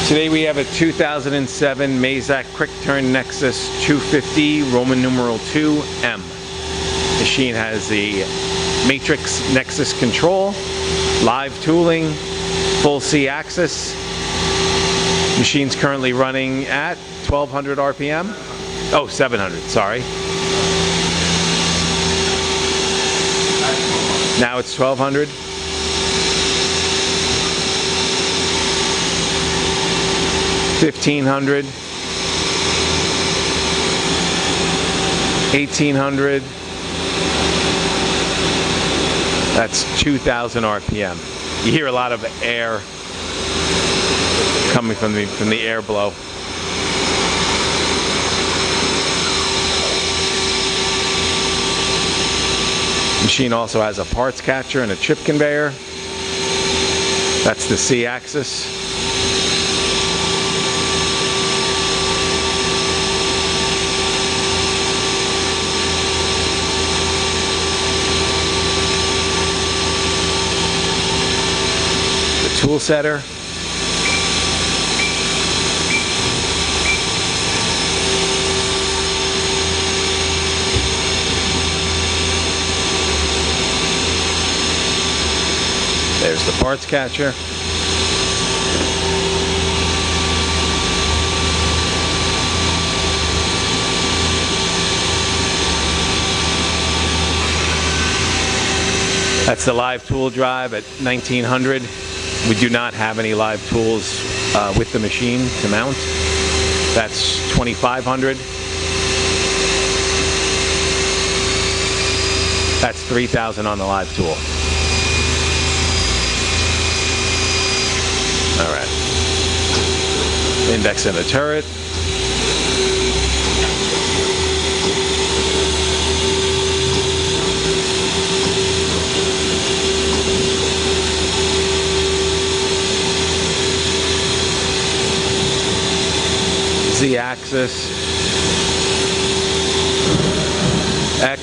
Today we have a 2007 Mazak Quick Turn Nexus 250 Roman numeral 2M. Machine has the matrix Nexus control, live tooling, full C axis. Machine's currently running at 1200 RPM. Oh, 700, sorry. Now it's 1200. 1500, 1800, that's 2000 RPM. You hear a lot of air coming from the air blow. Machine also has a parts catcher and a chip conveyor. That's the C axis. Tool setter. There's the parts catcher. That's the live tool drive at 1900. We do not have any live tools with the machine to mount. That's 2500. That's 3000 on the live tool. All right. Index in the turret. Z-axis, X,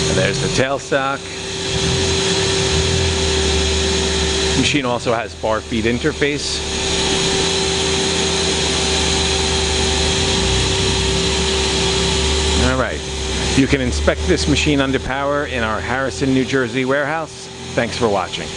and there's the tailstock. Machine also has bar feed interface. All right, you can inspect this machine under power in our Harrison, New Jersey warehouse. Thanks for watching.